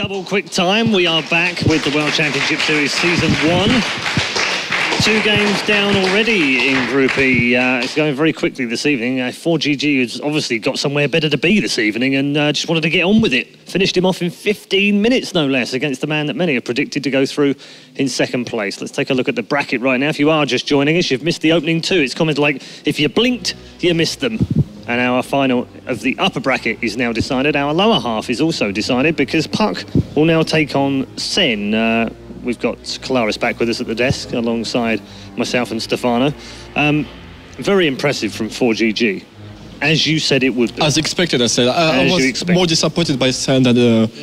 Double quick time. We are back with the World Championship Series Season 1. 2 games down already in Group E. It's going very quickly this evening. 4GG has obviously got somewhere better to be this evening and just wanted to get on with it. Finished him off in 15 minutes, no less, against the man that many have predicted to go through in second place. Let's take a look at the bracket right now. If you are just joining us, you've missed the opening 2. It's comments like, if you blinked, you missed them. And our final of the upper bracket is now decided. Our lower half is also decided because PuCK will now take on Sen. We've got Kalaris back with us at the desk alongside myself and Stefano. Very impressive from 4GG, as you said it would be. As expected, I said. I was more disappointed by Sen than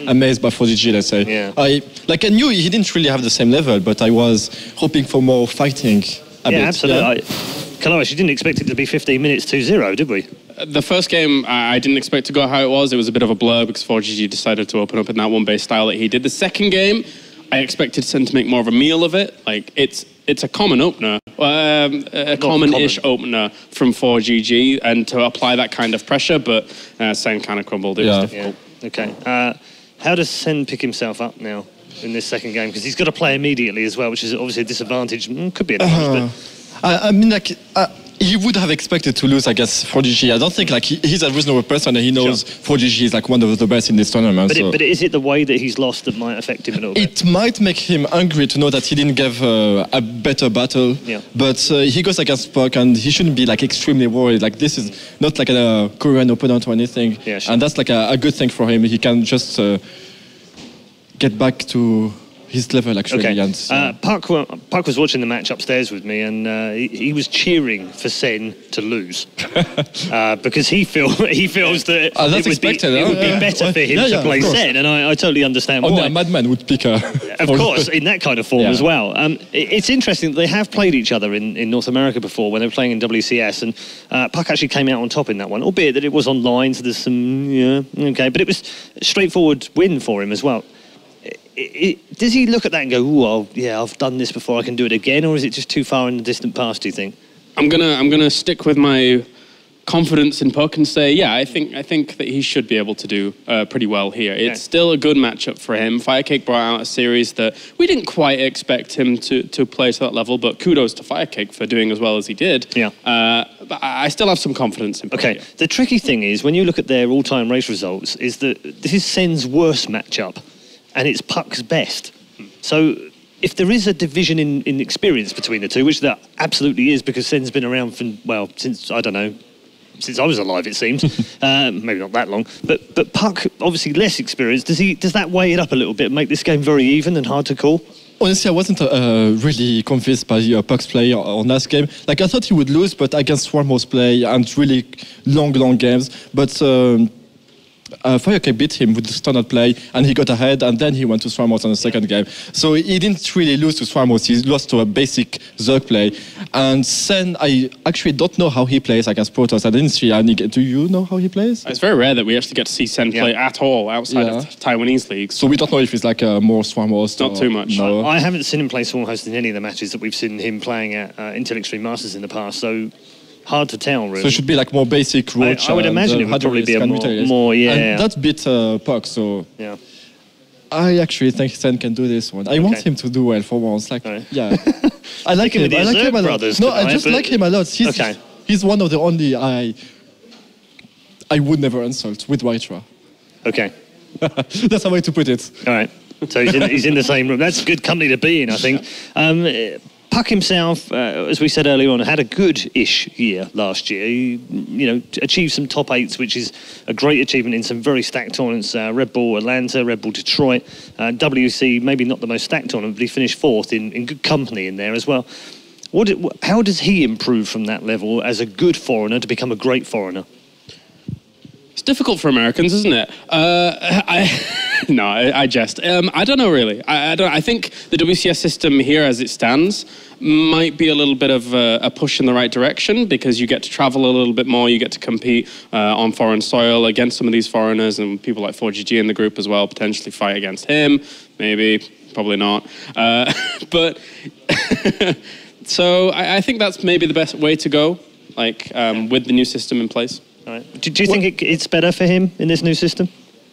amazed by 4GG, let's say. Yeah. I knew he didn't really have the same level, but I was hoping for more fighting a bit. Absolutely. Kalaris, you didn't expect it to be 15 minutes 2-0, did we? The first game, I didn't expect to go how it was. It was a bit of a blur because 4GG decided to open up in that one-base style that he did. The second game, I expected Sen to make more of a meal of it. Like, it's a common opener, a common-ish opener from 4GG, and to apply that kind of pressure, but Sen kind of crumbled. It was difficult. Yeah. Okay. How does Sen pick himself up now in this second game? Because he's got to play immediately as well, which is obviously a disadvantage. Could be an advantage, but... I mean, like... he would have expected to lose against 4GG. I don't think like he's a reasonable person and he knows 4GG is like one of the best in this tournament. But is it the way that he's lost that might affect him a little bit? It might make him angry to know that he didn't give a better battle. Yeah. But he goes against PuCK and he shouldn't be like extremely worried. Like this is not like a Korean opponent or anything. Yeah, sure. And that's like a good thing for him. He can just get back to his level, actually. Okay. And, PuCK was watching the match upstairs with me, and he was cheering for Sen to lose because he feels that it would be better for him to play Sen, and I totally understand why. Only a madman would pick a... Of course, in that kind of form as well. It's interesting that they have played each other in North America before when they were playing in WCS, and PuCK actually came out on top in that one, albeit that it was online, so there's some... but it was a straightforward win for him as well. Does he look at that and go, "Ooh, I've done this before, I can do it again," or is it just too far in the distant past, do you think? I'm gonna stick with my confidence in PuCK and say, I think that he should be able to do pretty well here. Okay. It's still a good matchup for him. Firecake brought out a series that we didn't quite expect him to play to that level, but kudos to Firecake for doing as well as he did. Yeah. But I still have some confidence in PuCK. Okay, the tricky thing is, when you look at their all-time race results, is that this is Sen's worst matchup, and it's PuCK's best. So if there is a division in experience between the two, which there absolutely is, because Sen's been around for, since, I don't know, since I was alive, it seems. Maybe not that long. But PuCK, obviously less experienced. Does that weigh it up a little bit, make this game very even and hard to call? Honestly, I wasn't really convinced by PuCK's play on last game. Like, I thought he would lose, but against Swarmo's play and really long games. But... Firecake beat him with the standard play and he got ahead and then he went to Swarmos on the second game. So he didn't really lose to Swarmos, he lost to a basic Zerg play. And Sen, I actually don't know how he plays against Protoss. I didn't see any. Do you know how he plays? It's very rare that we actually get to see Sen play at all outside of Taiwanese leagues. So we don't know if he's like more Swarmos. Not too much. No. I haven't seen him play Swarmhost in any of the matches that we've seen him playing at Intel Extreme Masters in the past, so... hard to tell, really. So it should be like more basic Roach. I would imagine it would probably be a more And that beat PuCK, so... Yeah. I actually think Sen can do this one. I want him to do well for once. Like, yeah. I like him. I like him a lot. No, I just like him a lot. He's one of the only I would never insult with Wytra. Okay. That's a way to put it. All right. So he's in the same room. That's good company to be in, I think. PuCK himself, as we said earlier on, had a good-ish year last year. He, achieved some top 8s, which is a great achievement in some very stacked tournaments. Red Bull Atlanta, Red Bull Detroit, WC, maybe not the most stacked tournament, but he finished 4th in good company in there as well. How does he improve from that level as a good foreigner to become a great foreigner? It's difficult for Americans, isn't it? I jest. I don't know, really. I think the WCS system here as it stands might be a little bit of a push in the right direction because you get to travel a little bit more, you get to compete on foreign soil against some of these foreigners and people like 4GG in the group as well, potentially fight against him, maybe, probably not. But so I think that's maybe the best way to go, with the new system in place. All right. Do you think it's better for him in this new system?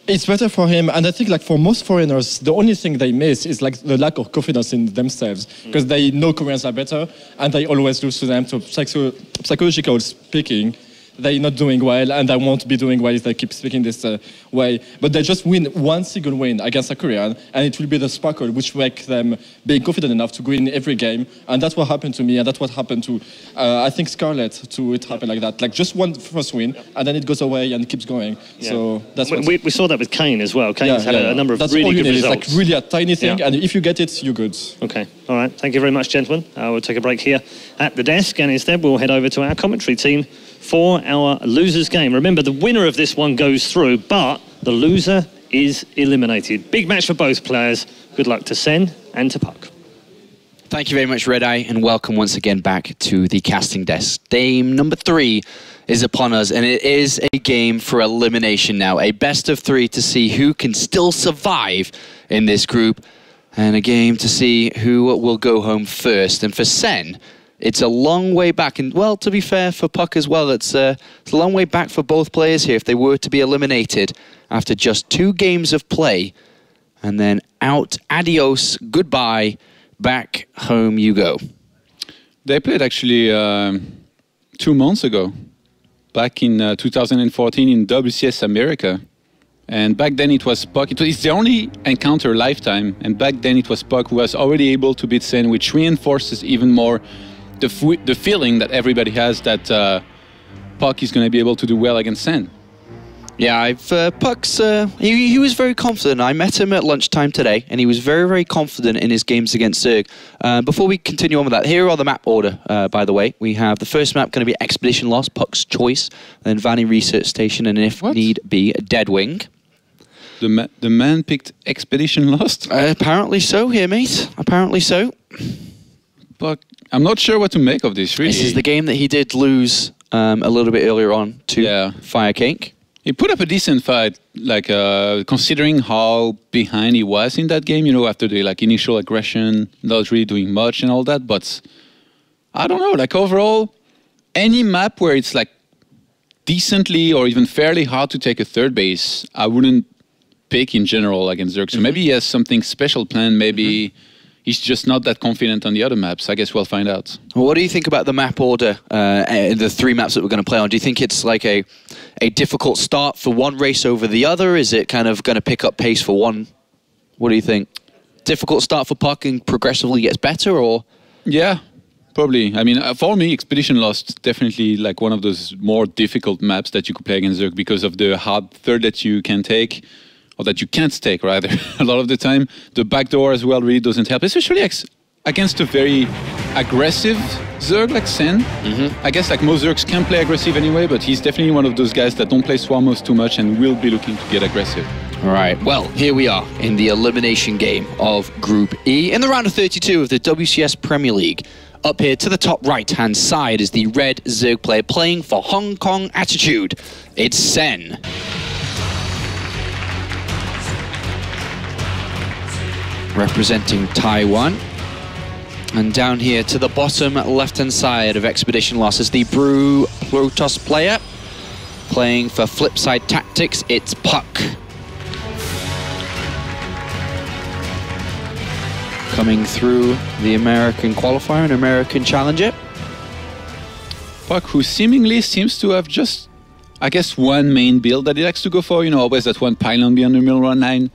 It's better for him, and I think like for most foreigners, the only thing they miss is like the lack of confidence in themselves, because they know Koreans are better, and they always lose to them. So psychological speaking, they're not doing well, and they won't be doing well if they keep speaking this way. But they just win one single win against a Korean, and it will be the sparkle which make them be confident enough to win every game. And that's what happened to me, and that's what happened to, I think, Scarlett, too. It happened like that. Like just one first win, and then it goes away and keeps going. Yeah. So that's what... We saw that with Kane as well. Kane's had a number of really good results. It's like really a tiny thing, and if you get it, you're good. Okay, all right. Thank you very much, gentlemen. We'll take a break here at the desk, and instead we'll head over to our commentary team for our losers game. Remember, the winner of this one goes through, but the loser is eliminated. Big match for both players. Good luck to Sen and to PuCK. Thank you very much, Red Eye, and welcome once again back to the casting desk. Game number 3 is upon us, and it is a game for elimination now. A best of 3 to see who can still survive in this group, and a game to see who will go home first. And for Sen, it's a long way back, and well, to be fair, for PuCK as well, it's a long way back for both players here if they were to be eliminated after just 2 games of play. And then out, adios, goodbye, back home you go. They played actually 2 months ago, back in 2014 in WCS America. And back then it was PuCK. It's the only encounter lifetime, and back then it was PuCK who was already able to beat Sen, which reinforces even more the feeling that everybody has that PuCK is going to be able to do well against Sen. Yeah, PuCK's, he was very confident. I met him at lunchtime today, and he was very, very confident in his games against Zerg. Before we continue on with that, here are the map order, by the way. We have the first map going to be Expedition Lost, PuCK's choice, then Vanny Research Station, and if need be, Deadwing. The man picked Expedition Lost? Apparently so here, mate. Apparently so. But I'm not sure what to make of this, really. This is the game that he did lose a little bit earlier on to FireCake. He put up a decent fight, like considering how behind he was in that game, you know, after the initial aggression, not really doing much and all that. But I don't know, like overall, any map where it's like decently or even fairly hard to take a third base, I wouldn't pick in general against Zerg. So maybe he has something special planned, maybe he's just not that confident on the other maps. I guess we'll find out. Well, what do you think about the map order, the 3 maps that we're going to play on? Do you think it's like a difficult start for one race over the other? Is it kind of going to pick up pace for one? What do you think? Difficult start for PuCK and progressively gets better, or? Yeah, probably. I mean, for me, Expedition Lost definitely like one of those more difficult maps that you could play against Zerg because of the hard third that you can take. Or that you can't take, rather, a lot of the time. The backdoor as well really doesn't help, especially against a very aggressive Zerg like Sen. I guess like most Zergs can play aggressive anyway, but he's definitely one of those guys that don't play Swarmos too much and will be looking to get aggressive. All right, well, here we are in the elimination game of Group E in the round of 32 of the WCS Premier League. Up here to the top right-hand side is the red Zerg player playing for Hong Kong Attitude. It's Sen. Representing Taiwan. And down here to the bottom left-hand side of Expedition Lost is the Brew Protoss player. Playing for Flipside Tactics, it's PuCK. Coming through the American qualifier and American challenger. PuCK, who seemingly seems to have just, I guess, one main build that he likes to go for. You know, always that one pylon beyond the middle run line.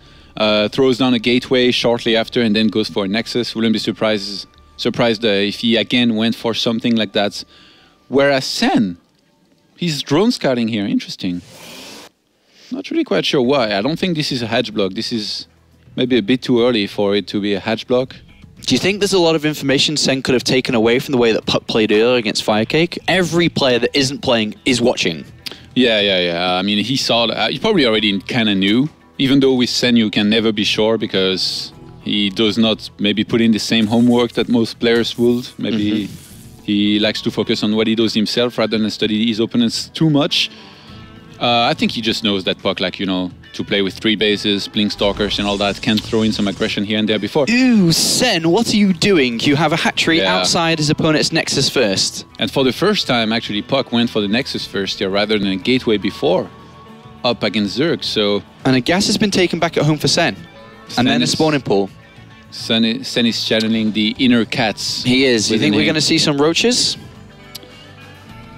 Throws down a gateway shortly after and then goes for a Nexus. Wouldn't be surprised if he again went for something like that. Whereas Sen, he's drone scouting here. Interesting. Not really quite sure why. I don't think this is a hatch block. This is maybe a bit too early for it to be a hatch block. Do you think there's a lot of information Sen could have taken away from the way that PuCK played earlier against FireCake? Every player that isn't playing is watching. Yeah. I mean, he saw that. He probably already kind of knew. Even though with Sen you can never be sure because he does not maybe put in the same homework that most players would. Maybe he likes to focus on what he does himself rather than study his opponents too much. I think he just knows that PuCK, like, you know, to play with 3 bases, Blink Stalkers and all that, can throw in some aggression here and there before. Ooh, Sen, what are you doing? You have a hatchery outside his opponent's Nexus first. And for the first time, actually, PuCK went for the Nexus first here rather than a gateway before. up against Zerg. So And a gas has been taken back at home for Sen. And then a spawning pool. Sen is channeling the inner cats. He is. You think we're going to see some roaches?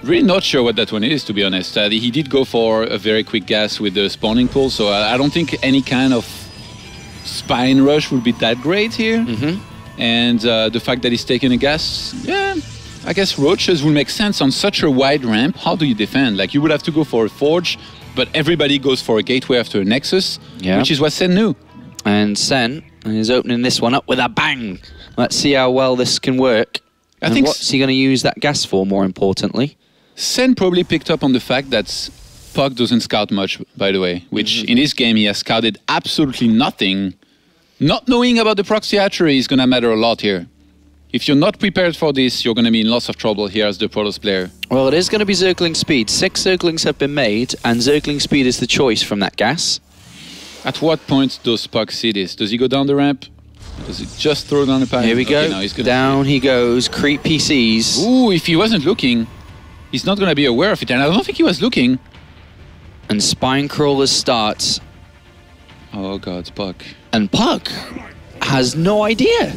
Really not sure what that one is, to be honest. He did go for a very quick gas with the spawning pool, so I don't think any kind of spine rush would be that great here. And the fact that he's taking a gas, yeah, I guess roaches will make sense on such a wide ramp. How do you defend? Like, you would have to go for a forge, but everybody goes for a gateway after a nexus, which is what Sen knew. And Sen is opening this one up with a bang. Let's see how well this can work. I think what's he going to use that gas for, more importantly? Sen probably picked up on the fact that PuCK doesn't scout much, by the way, which in this game he has scouted absolutely nothing. Not knowing about the proxy hatchery is going to matter a lot here. If you're not prepared for this, you're going to be in lots of trouble here as the Protoss player. Well, it is going to be Zergling speed. 6 Zerglings have been made, and Zergling speed is the choice from that gas. At what point does PuCK see this? Does he go down the ramp? Does he just throw down the pipe? Here we go. No, he's down he goes. Creep PCs. Ooh, if he wasn't looking, he's not going to be aware of it. And I don't think he was looking. And spine crawlers starts. Oh god, PuCK. And PuCK has no idea.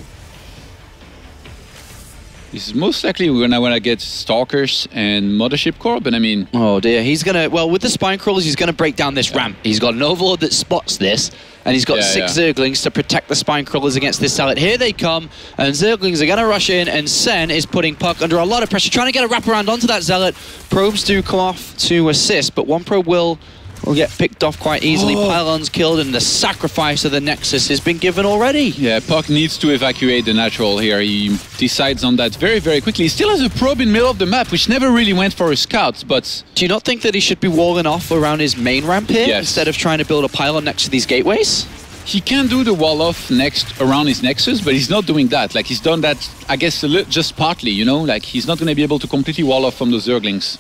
This is most likely we're gonna get Stalkers and Mothership Core, but I mean... Oh dear, he's gonna... Well, with the spine crawlers, he's gonna break down this ramp. He's got an overlord that spots this, and he's got 6 Zerglings to protect the spine crawlers against this Zealot. Here they come, and Zerglings are gonna rush in, and Sen is putting PuCK under a lot of pressure, trying to get a wraparound onto that Zealot. Probes do come off to assist, but one probe will get picked off quite easily. Pylons killed, and the sacrifice of the Nexus has been given already. Yeah, PuCK needs to evacuate the natural here. He decides on that very, very quickly. He still has a probe in the middle of the map, which never really went for a scout, but... Do you not think that he should be walling off around his main ramp here Yes. instead of trying to build a pylon next to these gateways? He can do the wall off next around his Nexus, but he's not doing that. Like, he's done that, I guess, just partly, you know? Like, he's not going to be able to completely wall off from the Zerglings.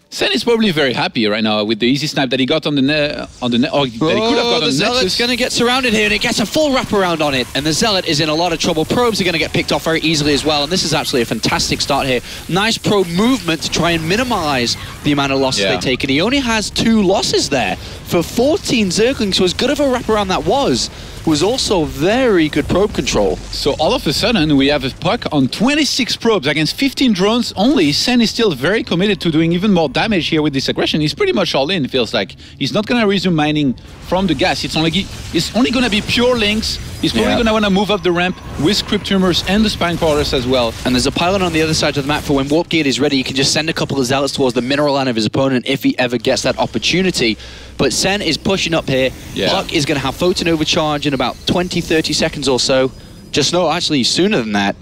Sen is probably very happy right now with the easy snipe that he got on the that he could have got on the Zealot's Nexus. going to get surrounded here, and it gets a full wraparound on it. And the Zealot is in a lot of trouble. Probes are going to get picked off very easily as well. And this is actually a fantastic start here. Nice probe movement to try and minimize the amount of losses they take. And he only has 2 losses there for 14 Zerglings. So as good of a wraparound that was also very good probe control. So all of a sudden, we have a PuCK on 26 probes against 15 drones only. Sen is still very committed to doing even more damage here with this aggression. He's pretty much all in, it feels like. He's not going to resume mining from the gas. It's only going to be pure links. He's probably going to want to move up the ramp with Crypt Tumors and the Spine Crawlers as well. And there's a pylon on the other side of the map for when Warp Gate is ready. You can just send a couple of Zealots towards the mineral line of his opponent if he ever gets that opportunity. But Sen is pushing up here. PuCK is going to have Photon Overcharge in about 20-30 seconds or so. Just no, actually sooner than that.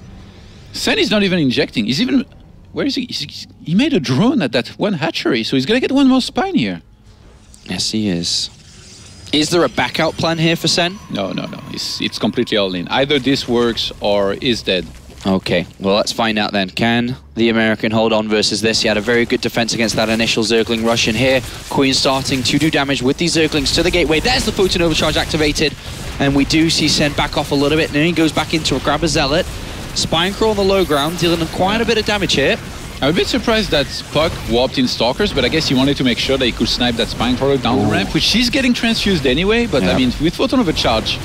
Sen is not even injecting. He's even... Where is he? He made a drone at that one hatchery, so he's going to get one more spine here. Yes, he is. Is there a backout plan here for Sen? No. It's completely all in. Either this works or is dead. Okay, well, let's find out then. Can the American hold on versus this? He had a very good defense against that initial Zergling rush in here. Queen starting to do damage with these Zerglings to the gateway. There's the Photon Overcharge activated. And we do see Sen back off a little bit. And then he goes back into a grab a Zealot. Spine Crawl on the low ground, dealing quite a bit of damage here. I'm a bit surprised that PuCK warped in Stalkers, but I guess he wanted to make sure that he could snipe that Spine Crawler down the ramp, which she's getting transfused anyway. But I mean, with Photon Overcharge,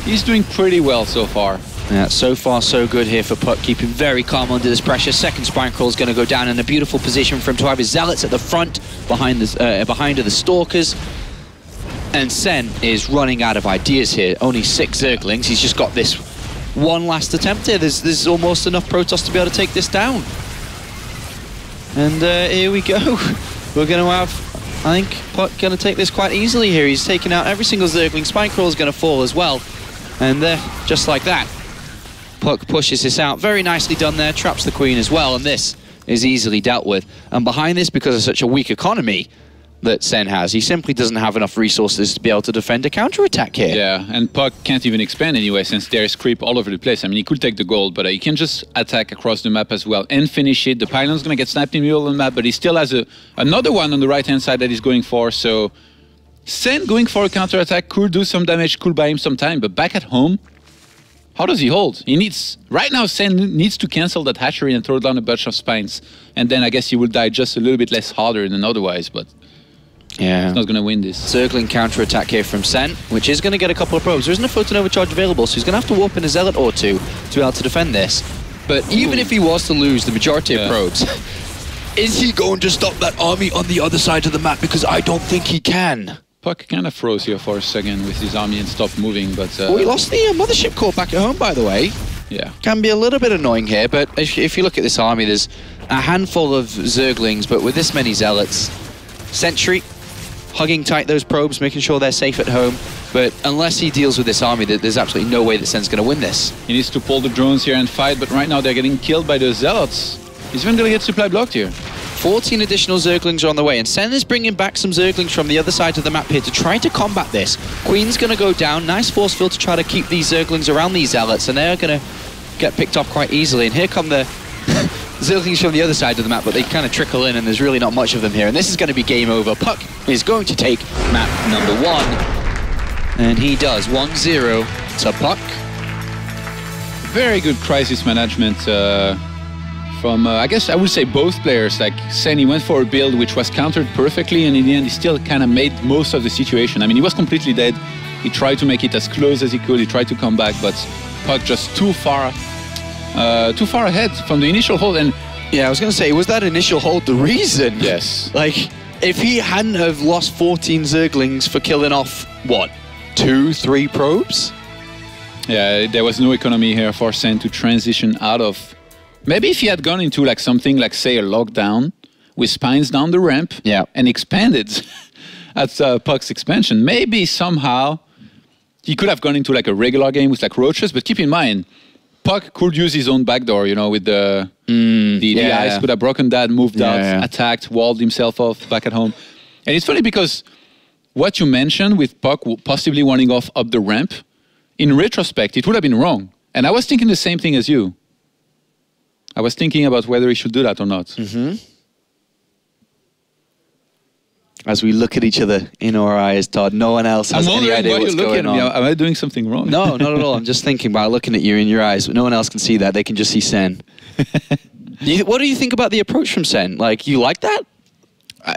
he's doing pretty well so far. Yeah, so far so good here for PuCK, keeping very calm under this pressure. Second Spine Crawl is going to go down in a beautiful position for him to have his Zealots at the front, behind the Stalkers. And Sen is running out of ideas here. Only 6 Zerglings. He's just got this one last attempt here. There's almost enough Protoss to be able to take this down. And here we go. We're going to have, I think, PuCK going to take this quite easily here. He's taking out every single Zergling. Spine Crawl is going to fall as well. And just like that, PuCK pushes this out. Very nicely done there. Traps the Queen as well. And this is easily dealt with. And behind this, because of such a weak economy that Sen has, he simply doesn't have enough resources to be able to defend a counterattack here. Yeah, and PuCK can't even expand anyway since there's creep all over the place. I mean, he could take the gold, but he can just attack across the map as well and finish it. The pylon's going to get sniped in the middle of the map, but he still has another one on the right-hand side that he's going for, so Sen going for a counterattack could do some damage, could buy him some time, but back at home, how does he hold? He needs... Right now, Sen needs to cancel that hatchery and throw down a bunch of spines, and then I guess he will die just a little bit less harder than otherwise, but... Yeah. He's not going to win this. Zergling counter-attack here from Sen, which is going to get a couple of probes. There isn't a photon overcharge available, so he's going to have to warp in a Zealot or two to be able to defend this. But even if he was to lose the majority of probes, is he going to stop that army on the other side of the map? Because I don't think he can. PuCK kind of froze here for a second with his army and stopped moving, but... Oh, he lost the mothership core back at home, by the way. Yeah. Can be a little bit annoying here, but if you look at this army, there's a handful of Zerglings, but with this many Zealots, Sentry, hugging tight those probes, making sure they're safe at home. But unless he deals with this army, there's absolutely no way that Sen's going to win this. He needs to pull the drones here and fight, but right now they're getting killed by the Zealots. He's even going to get supply blocked here. 14 additional Zerglings are on the way, and Sen is bringing back some Zerglings from the other side of the map here to try to combat this. Queen's going to go down. Nice force field to try to keep these Zerglings around these Zealots, and they're going to get picked off quite easily. And here come the Zerglings from the other side of the map, but they kind of trickle in, and there's really not much of them here. And this is going to be game over. PuCK is going to take map number 1, and he does 1-0 to PuCK. Very good crisis management from, I guess I would say both players. Like Sen, he went for a build which was countered perfectly, and in the end he still kind of made most of the situation. I mean, he was completely dead. He tried to make it as close as he could. He tried to come back, but PuCK just too far ahead from the initial hold. And yeah, I was going to say, was that initial hold the reason? yes. Like, if he hadn't have lost 14 Zerglings for killing off, what, 2-3 probes? Yeah, there was no economy here for Sen to transition out of. Maybe if he had gone into like something like, say, a lockdown with spines down the ramp and expanded at PuCK's expansion, maybe somehow he could have gone into like a regular game with like roaches. But keep in mind, PuCK could use his own backdoor, you know, with the ice, could have broken that, moved out, attacked, walled himself off back at home. And it's funny because what you mentioned with PuCK possibly wanting off up the ramp, in retrospect, it would have been wrong. And I was thinking the same thing as you. I was thinking about whether he should do that or not. Mm-hmm. As we look at each other in our eyes, Todd, no one else has any idea what's going on. Am I doing something wrong? No, not at all. I'm just thinking about looking at you in your eyes. No one else can see that. They can just see Sen. What do you think about the approach from Sen? Like, you like that?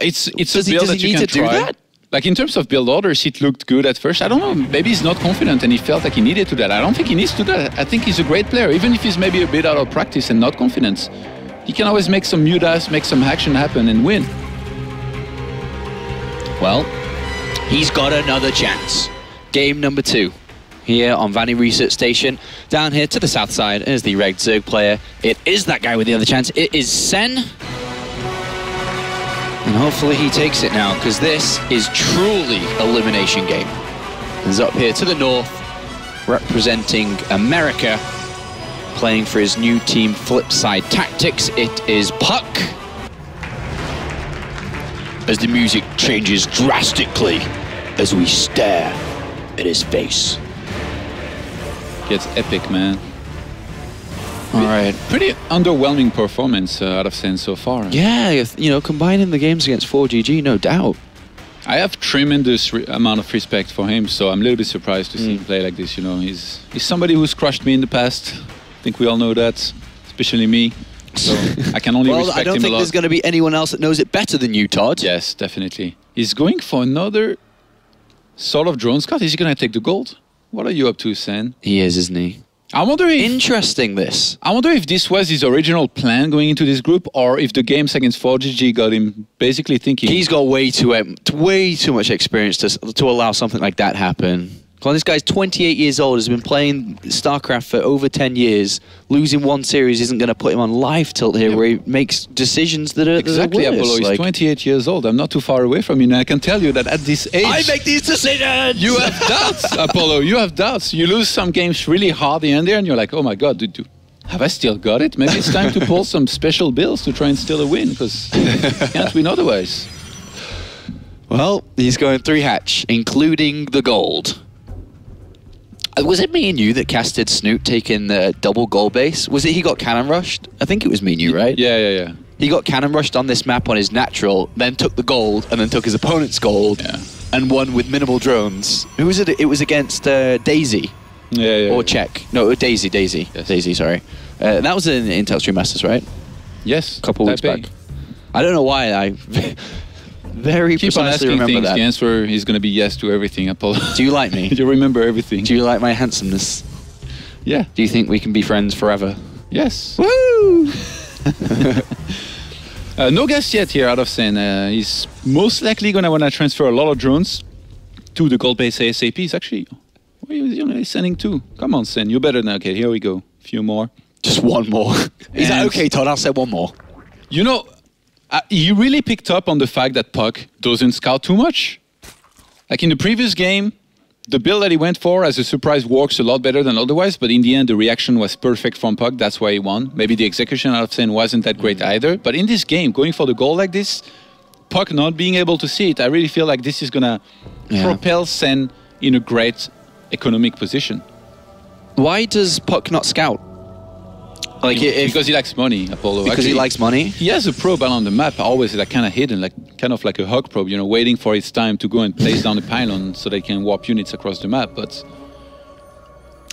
It's a build that you can try. Do that? Like, in terms of build orders, it looked good at first. I don't know, maybe he's not confident and he felt like he needed to do that. I don't think he needs to do that. I think he's a great player, even if he's maybe a bit out of practice and not confident. He can always make some mutas, make some action happen and win. Well, he's got another chance. Game number 2. Here on Vanny Research Station. Down here to the south side is the Red Zerg player. It is that guy with the other chance. It is Sen. And hopefully he takes it now, because this is truly elimination game. He's up here to the north, representing America, playing for his new team Flipside Tactics. It is PuCK. As the music changes drastically as we stare at his face. Gets epic, man. All right. Pretty underwhelming performance out of Sen so far. Yeah, you know, combining the games against 4GG, no doubt. I have tremendous amount of respect for him, so I'm a little bit surprised to see him play like this. You know, he's somebody who's crushed me in the past. I think we all know that, especially me. So I can only respect him a lot. Well, I don't think there's going to be anyone else that knows it better than you, Todd. Yes, definitely. He's going for another sort of drone scout. Is he going to take the gold? What are you up to, Sen? He is, isn't he? I wonder if... Interesting, this. I wonder if this was his original plan going into this group, or if the games against 4GG got him basically thinking... He's got way too much experience to allow something like that happen. Well, this guy's 28 years old, has been playing StarCraft for over 10 years. Losing one series isn't going to put him on life tilt here, where he makes decisions that are exactly, that are worse. Apollo. He's 28 years old. I'm not too far away from you, and I can tell you that at this age... I make these decisions! You have doubts, Apollo. You have doubts. You lose some games really hard in there, and you're like, oh my God, have I still got it? Maybe it's time to pull some special bills to try and steal a win, because you can't win otherwise. Well, he's going 3 hatch, including the gold. Was it me and you that casted Snoot taking the double gold base? Was it he got cannon rushed? I think it was me and you, right? Yeah. He got cannon rushed on this map on his natural, then took the gold, and then took his opponent's gold, and won with minimal drones. Who was it? It was against Daisy. Yeah. Or Czech. No, Daisy. Yes. Daisy, sorry. That was in Intel Stream Masters, right? Yes. A couple weeks back. I don't know why I Very Keep on precisely asking remember things. that. The answer is going to be yes to everything, Apollo. Do you like me? You remember everything. Do you like my handsomeness? Yeah. Do you think we can be friends forever? Yes. Woo! No guess yet here out of Sen. He's most likely going to want to transfer a lot of drones to the gold base ASAP. He's actually... Why are you only sending 2? Come on, Sen. You better than... Okay, here we go. A few more. Just one more. Is that okay, Todd? I'll say one more. You know, he really picked up on the fact that PuCK doesn't scout too much. Like in the previous game, the build that he went for as a surprise works a lot better than otherwise, but in the end, the reaction was perfect from PuCK. That's why he won. Maybe the execution out of Sen wasn't that great either. But in this game, going for the goal like this, PuCK not being able to see it, I really feel like this is going to propel Sen in a great economic position. Why does PuCK not scout? Like because he likes money, Apollo. Because actually, he likes money? He has a probe on the map, always like kind of hidden, kind of like a hug probe, you know, waiting for its time to go and place down the pylon so they can warp units across the map. But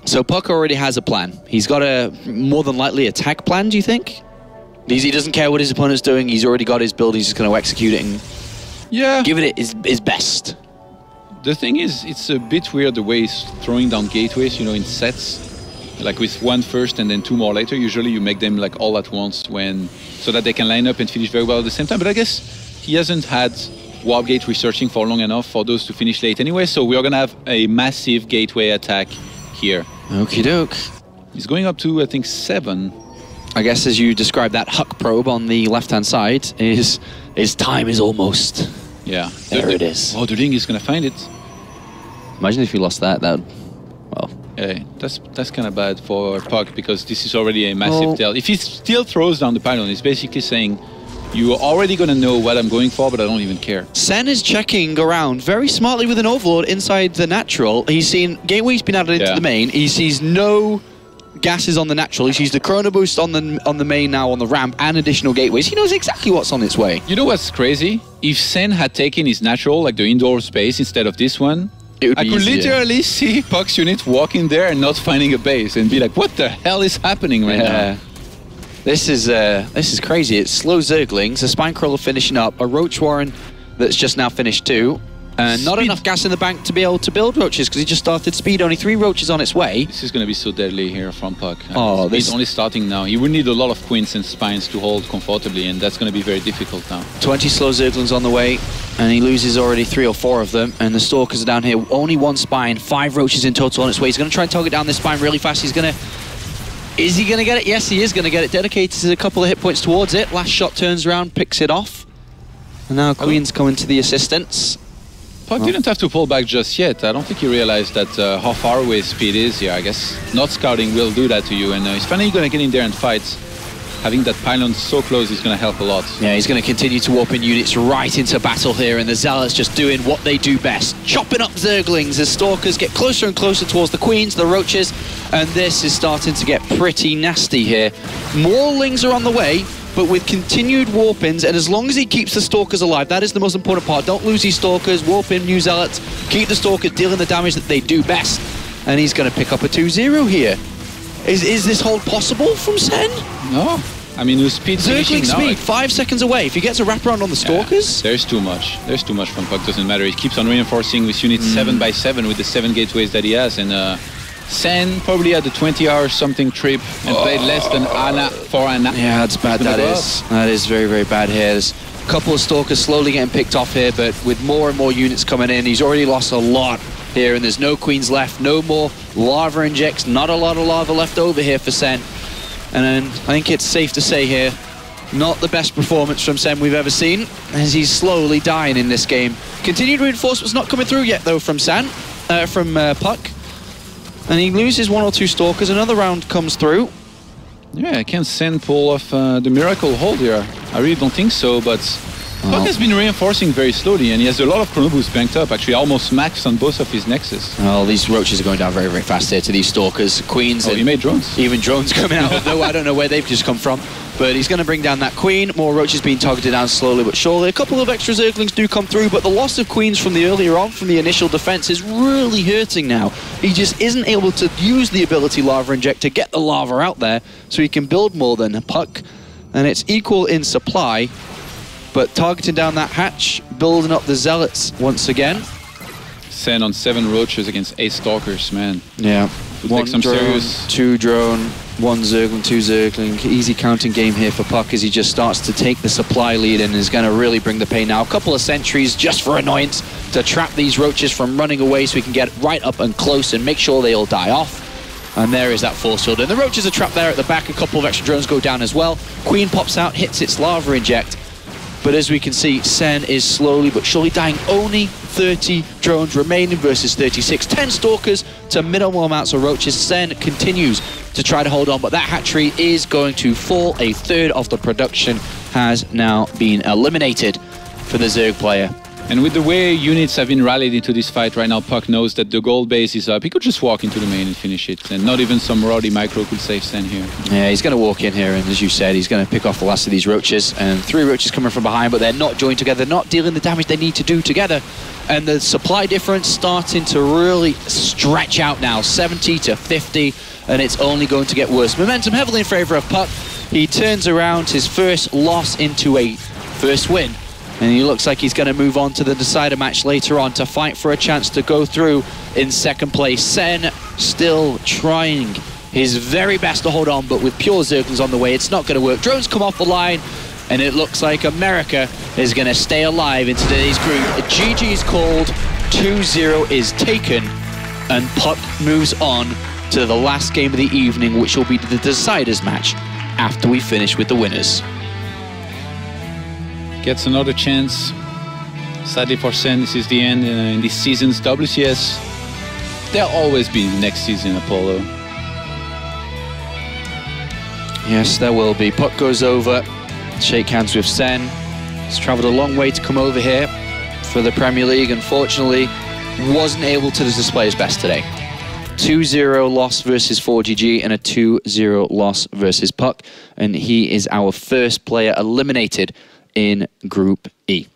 so PuCK already has a plan. He's got a more than likely attack plan, do you think? He doesn't care what his opponent's doing. He's already got his build. He's just going to execute it and give it his best. The thing is, it's a bit weird the way he's throwing down gateways, you know, in sets. Like with 1 first and then 2 more later. Usually you make them like all at once so that they can line up and finish very well at the same time. But I guess he hasn't had warp gate researching for long enough for those to finish late anyway. So we are going to have a massive gateway attack here. Okie doke. He's going up to, I think, 7. I guess as you described that HuCK probe on the left-hand side, his time is almost... Yeah. There it is. Oh, the Ling is going to find it. Imagine if he lost that would... Well... Yeah, that's kind of bad for PuCK because this is already a massive tell. If he still throws down the pylon, he's basically saying, you're already going to know what I'm going for, but I don't even care. Sen is checking around very smartly with an Overlord inside the natural. He's seen Gateway's been added into the main. He sees no gases on the natural. He sees the Chrono Boost on the main now on the ramp and additional gateways. He knows exactly what's on its way. You know what's crazy? If Sen had taken his natural, like the indoor space, instead of this one, I could literally see PuCK's unit walking there and not finding a base and be like, what the hell is happening right now? This is crazy. It's slow Zerglings, a Spinecrawler finishing up, a Roach Warren that's just now finished too, and not enough gas in the bank to be able to build Roaches because he just started speed. Only 3 Roaches on its way. This is going to be so deadly here from PuCK. Oh, he's only starting now. He would need a lot of Queens and Spines to hold comfortably, and that's going to be very difficult now. 20 slow Zerglings on the way, and he loses already 3 or 4 of them, and the Stalkers are down here. Only 1 Spine, 5 Roaches in total on its way. He's going to try and target down this Spine really fast. Is he going to get it? Yes, he is going to get it. Dedicated a couple of hit points towards it. Last shot turns around, picks it off. And now Queen's coming to the assistance. PuCK didn't have to pull back just yet. I don't think he realized that how far away speed is here. I guess not scouting will do that to you. And he's finally going to get in there and fight. Having that pylon so close is going to help a lot. Yeah, he's going to continue to warp in units right into battle here. And the Zealots just doing what they do best. Chopping up Zerglings as Stalkers get closer and closer towards the Queens, the Roaches. And this is starting to get pretty nasty here. More Lings are on the way, but with continued warp-ins, and as long as he keeps the Stalkers alive, that is the most important part. Don't lose these Stalkers, warp in new Zealots, keep the Stalkers dealing the damage that they do best. And he's going to pick up a 2-0 here. Is this hold possible from Sen? No. I mean, with speed Zergling now, speed, 5 seconds away. If he gets a wraparound on the Stalkers... there's too much. There's too much from PuCK, doesn't matter. He keeps on reinforcing with units 7 by 7 with the 7 gateways that he has, and Sen probably had a 20-hour something trip and played less than Anna for Anna. Yeah, that's bad, that is. That is very, very bad here. There's a couple of Stalkers slowly getting picked off here, but with more and more units coming in, he's already lost a lot here, and there's no Queens left, no more lava injects, not a lot of lava left over here for Sen. And then I think it's safe to say here, not the best performance from Sen we've ever seen, as he's slowly dying in this game. Continued reinforcements not coming through yet, though, from PuCK. And he loses 1 or 2 Stalkers. Another round comes through. Yeah, can Sen pull off the miracle hold here? I really don't think so, but PuCK has been reinforcing very slowly, and he has a lot of Chrono Boost banked up, actually almost maxed on both of his Nexus. Well, these Roaches are going down very, very fast here to these Stalkers. Queens and he made drones. Even drones coming out of nowhere. I don't know where they've just come from. But he's going to bring down that Queen. More Roaches being targeted down slowly but surely. A couple of extra Zerglings do come through, but the loss of Queens from the earlier on, from the initial defense, is really hurting now. He just isn't able to use the ability Lava Inject to get the lava out there so he can build more than PuCK. And it's equal in supply, but targeting down that hatch building up the Zealots once again. Sen on 7 roaches against 8 stalkers, man. Yeah. Would One take some drone, serious... 2 drone, 1 Zergling, 2 Zergling. Easy counting game here for PuCK as he just starts to take the supply lead and is going to really bring the pain now. A couple of sentries just for annoyance to trap these roaches from running away so we can get right up and close and make sure they all die off. And there is that force field. And the roaches are trapped there at the back. A couple of extra drones go down as well. Queen pops out, hits its lava inject. But as we can see, Sen is slowly but surely dying. Only 30 drones remaining versus 36. 10 stalkers to minimal amounts of roaches. Sen continues to try to hold on, but that hatchery is going to fall. A third of the production has now been eliminated for the Zerg player. And with the way units have been rallied into this fight right now, PuCK knows that the gold base is up. He could just walk into the main and finish it. And not even some Rowdy micro could save Sen here. Yeah, he's going to walk in here, and as you said, he's going to pick off the last of these roaches. And 3 roaches coming from behind, but they're not joined together, not dealing the damage they need to do together. And the supply difference starting to really stretch out now, 70 to 50, and it's only going to get worse. Momentum heavily in favor of PuCK. He turns around his first loss into a first win. And he looks like he's going to move on to the decider match later on to fight for a chance to go through in second place. Sen still trying his very best to hold on, but with pure Zerglings on the way, it's not going to work. Drones come off the line, and it looks like America is going to stay alive in today's group. GG is called, 2-0 is taken, and PuCK moves on to the last game of the evening, which will be the deciders match after we finish with the winners. Gets another chance. Sadly for Sen, this is the end in this season's WCS. There'll always be next season, Apollo. Yes, there will be. PuCK goes over, shake hands with Sen. He's travelled a long way to come over here for the Premier League. Unfortunately, wasn't able to display his best today. 2-0 loss versus 4GG and a 2-0 loss versus PuCK. And he is our first player eliminated in Group E.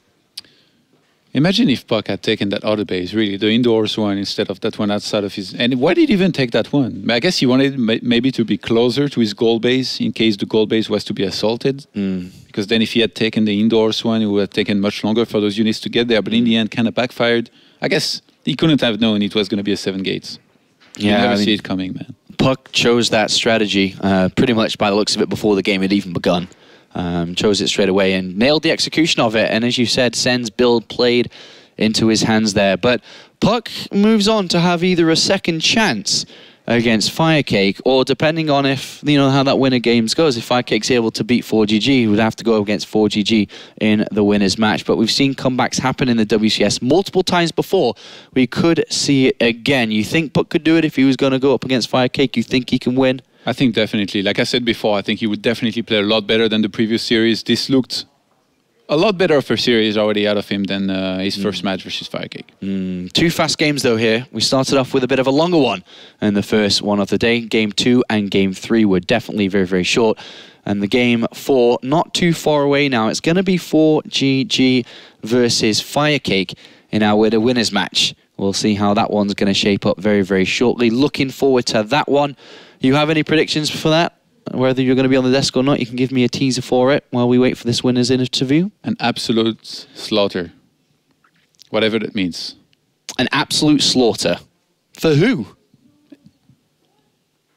Imagine if PuCK had taken that other base, really, the indoors one, instead of that one outside of his... And why did he even take that one? I guess he wanted maybe to be closer to his goal base in case the goal base was to be assaulted. Because then if he had taken the indoors one, it would have taken much longer for those units to get there. But in the end, kind of backfired. I guess he couldn't have known it was going to be a 7 gates. You never see it coming, man. PuCK chose that strategy pretty much by the looks of it before the game had even begun. Chose it straight away and nailed the execution of it. And as you said, Sen's build played into his hands there. But PuCK moves on to have either a second chance against Firecake, or depending on if, you know, how that winner games goes, if Firecake's able to beat 4GG, he would have to go against 4GG in the winners match. But we've seen comebacks happen in the WCS multiple times before. We could see it again. You think PuCK could do it if he was going to go up against Firecake? You think he can win? I think definitely. Like I said before, I think he would definitely play a lot better than the previous series. This looked a lot better of a series already out of him than his first match versus Firecake. 2 fast games though here. We started off with a bit of a longer one in the first one of the day. Game 2 and Game 3 were definitely very, very short. And the Game 4, not too far away now. It's going to be 4GG versus Firecake in our winners match. We'll see how that one's going to shape up very, very shortly. Looking forward to that one. You have any predictions for that? Whether you're going to be on the desk or not, you can give me a teaser for it while we wait for this winner's interview. An absolute slaughter. Whatever that means. An absolute slaughter. For who?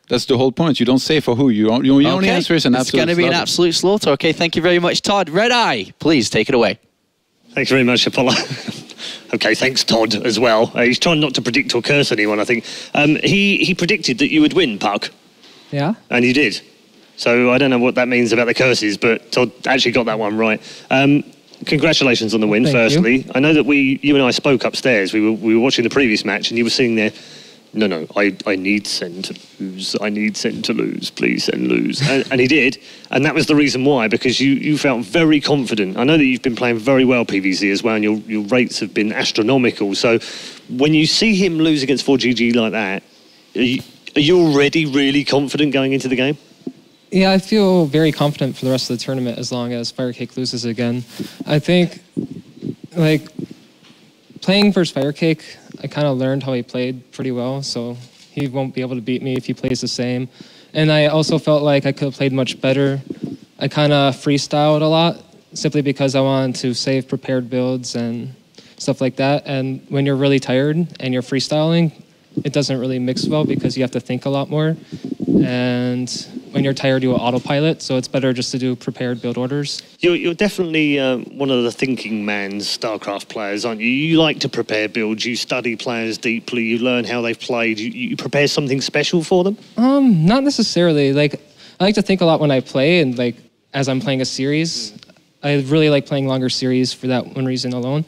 That's the whole point. You don't say for who. You only answer is an absolute slaughter. It's going to be an absolute slaughter. Okay, thank you very much, Todd. Red Eye, please take it away. Thanks very much, Apollo. Okay, thanks, Todd, as well. He's trying not to predict or curse anyone, I think. He predicted that you would win, PuCK. Yeah? And you did. So I don't know what that means about the curses, but Todd actually got that one right. Congratulations on the win, firstly. I know that you and I spoke upstairs. We were watching the previous match, and you were sitting there, no, I need Sen to lose. I need Sen to lose. Please, Sen, lose. And he did. And that was the reason why, because you felt very confident. I know that you've been playing very well PvZ as well, and your rates have been astronomical. So when you see him lose against 4GG like that, are you already really confident going into the game? Yeah, I feel very confident for the rest of the tournament as long as Firecake loses again. I think, like, playing versus Firecake, I kind of learned how he played pretty well, so he won't be able to beat me if he plays the same. And I also felt like I could have played much better. I kind of freestyled a lot simply because I wanted to save prepared builds and stuff like that. And when you're really tired and you're freestyling, it doesn't really mix well because you have to think a lot more. And when you're tired, you will autopilot, so it's better just to do prepared build orders. You're definitely one of the thinking man's StarCraft players, aren't you? You like to prepare builds, you study players deeply, you learn how they've played, you prepare something special for them? Not necessarily. Like, I like to think a lot when I play, and like as I'm playing a series. I really like playing longer series for that one reason alone.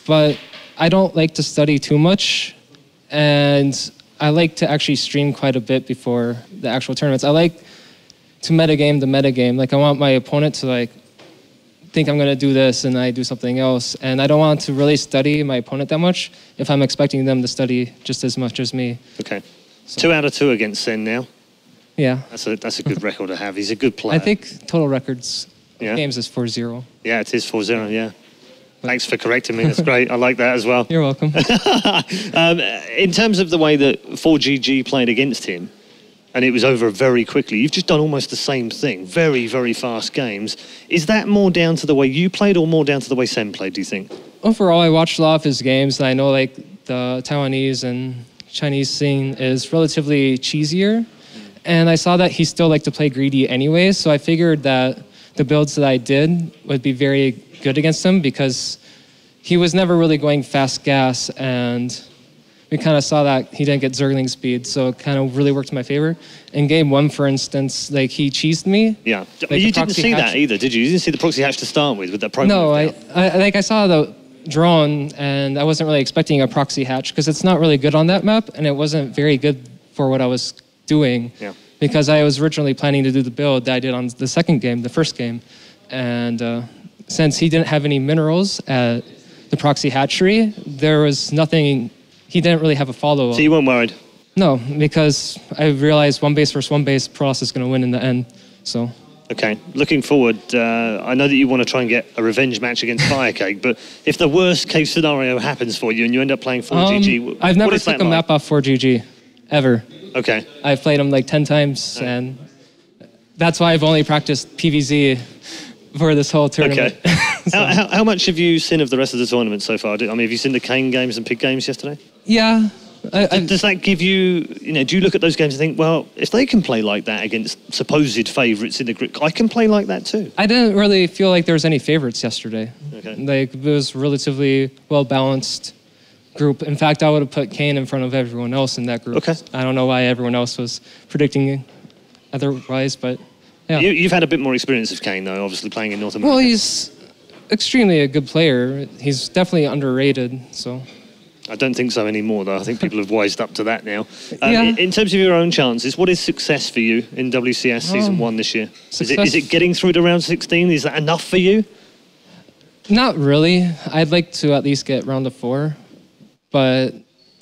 But I don't like to study too much, and I like to actually stream quite a bit before the actual tournaments. I like to metagame the metagame. Like, I want my opponent to like think I'm going to do this and I do something else. And I don't want to really study my opponent that much if I'm expecting them to study just as much as me. Okay. So 2 out of 2 against Sen now. Yeah. That's a good record to have. He's a good player. I think total records games is 4-0. Yeah, it is 4-0, yeah. Thanks for correcting me. That's great. I like that as well. You're welcome. In terms of the way that 4GG played against him, and it was over very quickly, you've just done almost the same thing. Very, very fast games. Is that more down to the way you played or more down to the way Sen played, do you think? Overall, I watched a lot of his games, and I know like the Taiwanese and Chinese scene is relatively cheesier. And I saw that he still liked to play greedy anyway, so I figured that the builds that I did would be very good against him because he was never really going fast gas, and we kind of saw that he didn't get Zergling speed, so it kind of really worked in my favor. In game 1, for instance, like he cheesed me. Yeah, like you didn't see that either, did you? You didn't see the proxy hatch to start with that program. No, I saw the drone, and I wasn't really expecting a proxy hatch because it's not really good on that map, and it wasn't very good for what I was doing. Yeah. Because I was originally planning to do the build that I did on the second game, the first game. And since he didn't have any minerals at the proxy hatchery, there was nothing, he didn't really have a follow-up. So you weren't worried? No, because I realized one base versus one base, Protoss is going to win in the end, so. Okay, looking forward, I know that you want to try and get a revenge match against PuCK, but if the worst case scenario happens for you and you end up playing 4GG, I've never took a map off 4GG, ever. Okay. I've played them like 10 times, and that's why I've only practiced PvZ for this whole tournament. Okay. So. How much have you seen of the rest of the tournament so far? I mean, have you seen the Kane games and PuCK games yesterday? Yeah. Does that give you, do you look at those games and think, well, if they can play like that against supposed favourites in the group, I can play like that too? I didn't really feel like there was any favourites yesterday. Okay. Like, it was relatively well-balanced group. In fact, I would have put Kane in front of everyone else in that group. Okay. I don't know why everyone else was predicting otherwise, but yeah. You've had a bit more experience of Kane, though, obviously playing in North America. Well, he's extremely a good player. He's definitely underrated, so. I don't think so anymore, though. I think people have wised up to that now. Yeah. In terms of your own chances, what is success for you in WCS Season 1 this year? Is it getting through to round 16? Is that enough for you? Not really. I'd like to at least get round of 4. But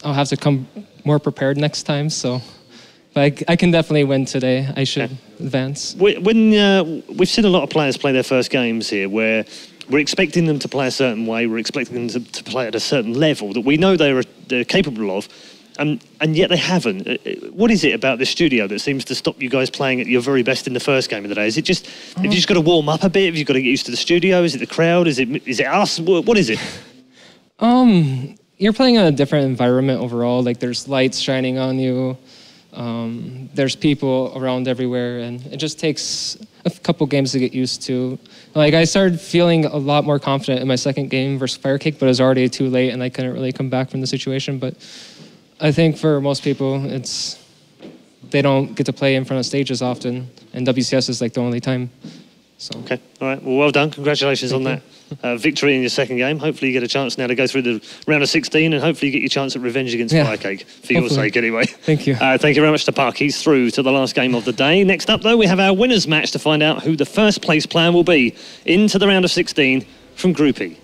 I'll have to come more prepared next time, so. But I can definitely win today. I should advance. When we've seen a lot of players play their first games here where we're expecting them to play a certain way, we're expecting them to play at a certain level that we know they're capable of, and yet they haven't. What is it about the studio that seems to stop you guys playing at your very best in the first game of the day? Is it just, have you just got to warm up a bit? Have you got to get used to the studio? Is it the crowd? Is it us? What is it? You're playing in a different environment overall. Like, there's lights shining on you. There's people around everywhere, and it just takes a couple games to get used to. Like, I started feeling a lot more confident in my second game versus FireCake, but it was already too late, and I couldn't really come back from the situation. But I think for most people, they don't get to play in front of stages often, and WCS is like the only time. So. Okay, all right. Well done. Congratulations on that victory in your second game. Hopefully you get a chance now to go through the round of 16 and hopefully you get your chance at revenge against FireCake, for your sake anyway. Thank you. Thank you very much to PuCK. He's through to the last game of the day. Next up, though, we have our winners match to find out who the first place player will be into the round of 16 from Group E.